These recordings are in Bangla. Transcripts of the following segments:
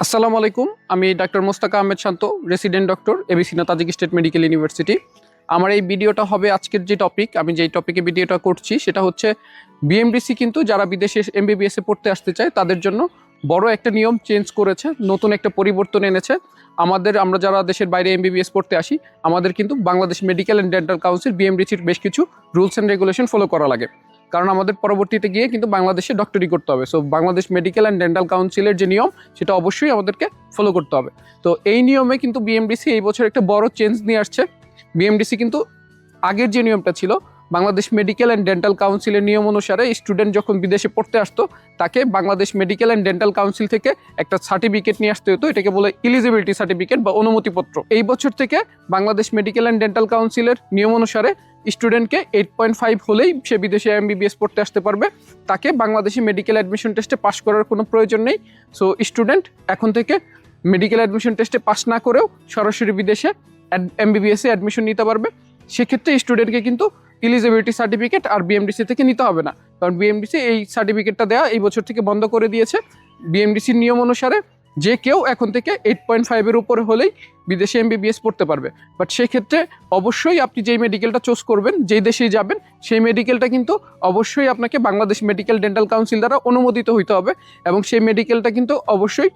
আসসালামু আলাইকুম। আমি doctor Mostaka Ahmed Shanto, resident doctor, Avicenna Tajik State Medical University. আমার এই ভিডিওটা হবে আজকের যে টপিক, আমি যেই টপিকে ভিডিওটা করছি সেটা হচ্ছে বিএমডিসি কিন্তু যারা বিদেশে এমবিবিএস এ পড়তে আসতে চায় তাদের জন্য বড় একটা নিয়ম চেঞ্জ করেছে, নতুন একটা পরিবর্তন এনেছে। আমরা যারা দেশের বাইরে এমবিবিএস পড়তে আসি, আমাদের কিন্তু Bangladesh medical and dental council বিএমডিসির বেশ কিছু রুলস অ্যান্ড রেগুলেশন ফলো করা লাগে, কারণ আমাদের পরবর্তীতে গিয়ে কিন্তু বাংলাদেশে ডক্টরি করতে হবে। So Bangladesh medical and dental কাউন্সিলের যে নিয়ম সেটা অবশ্যই আমাদেরকে ফলো করতে হবে। তো এই নিয়মে কিন্তু বিএমডিসি এই বছর একটা বড় চেঞ্জ নিয়ে আসছে। বিএমডিসি কিন্তু আগের যে নিয়মটা ছিল, বাংলাদেশ মেডিকেল অ্যান্ড ডেন্টাল কাউন্সিলের নিয়ম অনুসারে স্টুডেন্ট যখন বিদেশে পড়তে আসতো তাকে Bangladesh medical and dental council থেকে একটা সার্টিফিকেট নিয়ে আসতে হতো, এটাকে বলে এলিজিবিলিটি সার্টিফিকেট বা অনুমতিপত্র। এই বছর থেকে বাংলাদেশ মেডিকেল অ্যান্ড ডেন্টাল কাউন্সিলের নিয়ম অনুসারে স্টুডেন্টকে 8.5 হলেই সে বিদেশে এমবিবিএস পড়তে আসতে পারবে, তাকে বাংলাদেশি মেডিকেল অ্যাডমিশন টেস্টে পাস করার কোনো প্রয়োজন নেই। সো স্টুডেন্ট এখন থেকে মেডিকেল অ্যাডমিশন টেস্টে পাস না করেও সরাসরি বিদেশে এমবিবিএসে অ্যাডমিশন নিতে পারবে। সেক্ষেত্রে স্টুডেন্টকে কিন্তু এলিজিবিলিটি সার্টিফিকেট আর বিএমডিসি থেকে নিতে হবে না, কারণ বিএমডিসি এই সার্টিফিকেটটা দেওয়া এই বছর থেকে বন্ধ করে দিয়েছে। বিএমডিসির নিয়ম অনুসারে যে কেউ এখন থেকে 8.5-এর উপরে হলেই বিদেশে এমবিবিএস পড়তে পারবে। বাট সেক্ষেত্রে অবশ্যই আপনি যেই মেডিকেলটা চুজ করবেন, যেই দেশেই যাবেন, সেই মেডিকেলটা কিন্তু অবশ্যই আপনাকে বাংলাদেশ মেডিকেল ডেন্টাল কাউন্সিল দ্বারা অনুমোদিত হইতে হবে, এবং সেই মেডিকেলটা কিন্তু অবশ্যই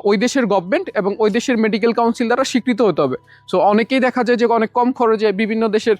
ওই দেশের গভর্নমেন্ট এবং ওই দেশের মেডিকেল কাউন্সিল দ্বারা স্বীকৃত হতে হবে। সো অনেকেই দেখা যায় যে অনেক কম খরচে বিভিন্ন দেশের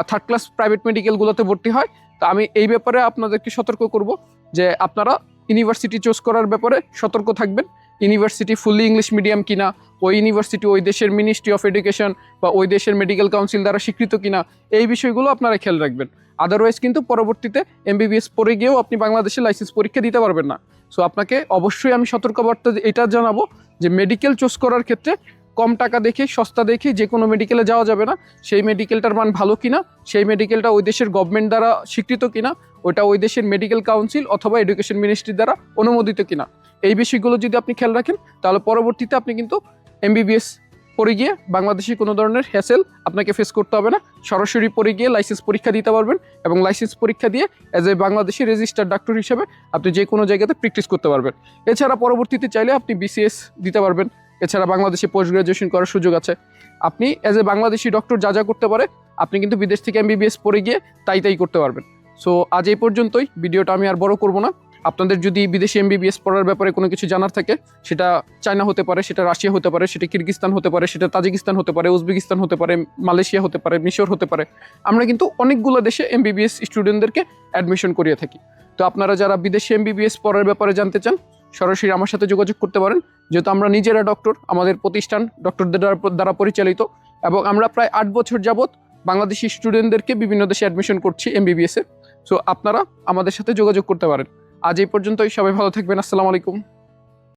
থার্ড ক্লাস প্রাইভেট মেডিকেলগুলোতে ভর্তি হয়। তো আমি এই ব্যাপারে আপনাদেরকে সতর্ক করব যে আপনারা ইউনিভার্সিটি চুজ করার ব্যাপারে সতর্ক থাকবেন। ইউনিভার্সিটি ফুললি ইংলিশ মিডিয়াম কিনা, ওই ইউনিভার্সিটি ওই দেশের মিনিস্ট্রি অফ এডুকেশন বা ওই দেশের মেডিকেল কাউন্সিল দ্বারা স্বীকৃত কিনা, এই বিষয়গুলো আপনারা খেয়াল রাখবেন। আদারওয়াইজ কিন্তু পরবর্তীতে এমবিবিএস পড়ে গিয়েও আপনি বাংলাদেশে লাইসেন্স পরীক্ষা দিতে পারবেন না। সো আপনাকে অবশ্যই আমি সতর্কবার্তা এটা জানাবো যে মেডিকেল চুজ করার ক্ষেত্রে কম টাকা দেখে, সস্তা দেখে যে কোনো মেডিকেলে যাওয়া যাবে না। সেই মেডিকেলটার মান ভালো কিনা, সেই মেডিকেলটা ওই দেশের গভর্নমেন্ট দ্বারা স্বীকৃত কিনা, ওটা ওই দেশের মেডিকেল কাউন্সিল অথবা এডুকেশন মিনিস্ট্রি দ্বারা অনুমোদিত কিনা, এই বিষয়গুলো যদি আপনি খেয়াল রাখেন তাহলে পরবর্তীতে আপনি কিন্তু এমবিবিএস পড়ে গিয়ে বাংলাদেশে কোনো ধরনের হ্যাসেল আপনাকে ফেস করতে হবে না। সরাসরি পড়ে গিয়ে লাইসেন্স পরীক্ষা দিতে পারবেন, এবং লাইসেন্স পরীক্ষা দিয়ে as a Bangladeshi registered doctor হিসেবে আপনি যে কোনো জায়গাতে প্র্যাকটিস করতে পারবেন। এছাড়া পরবর্তীতে চাইলে আপনি বিসিএস দিতে পারবেন। এছাড়া বাংলাদেশে পোস্ট গ্রাজুয়েশন করার সুযোগ আছে। আপনি অ্যাজ এ বাংলাদেশি ডক্টর যা যা করতে পারে আপনি কিন্তু বিদেশ থেকে এমবিবিএস পড়ে গিয়ে তাই করতে পারবেন। সো আজ এই পর্যন্তই, ভিডিওটা আমি আর বড় করব না। আপনাদের যদি বিদেশি এমবিবিএস পড়ার ব্যাপারে কোনো কিছু জানার থাকে, সেটা চায়না হতে পারে, সেটা রাশিয়া হতে পারে, সেটা কিরগিস্তান হতে পারে, সেটা তাজিকিস্তান হতে পারে, উজবেকিস্তান হতে পারে, মালয়েশিয়া হতে পারে, মিশর হতে পারে, আমরা কিন্তু অনেকগুলো দেশে এমবিবিএস স্টুডেন্টদেরকে অ্যাডমিশন করিয়ে থাকি। তো আপনারা যারা বিদেশি এমবিবিএস পড়ার ব্যাপারে জানতে চান, সরাসরি আমার সাথে যোগাযোগ করতে পারেন। যেহেতু আমরা নিজেরা ডক্টর, আমাদের প্রতিষ্ঠান ডক্টরদের দ্বারা পরিচালিত, এবং আমরা প্রায় 8 বছর যাবৎ বাংলাদেশি স্টুডেন্টদেরকে বিভিন্ন দেশে অ্যাডমিশন করছি এমবিবিএস এ। সো আপনারা আমাদের সাথে যোগাযোগ করতে পারেন। আজ এই পর্যন্তই, সবাই ভালো থাকবেন। আসসালামু আলাইকুম।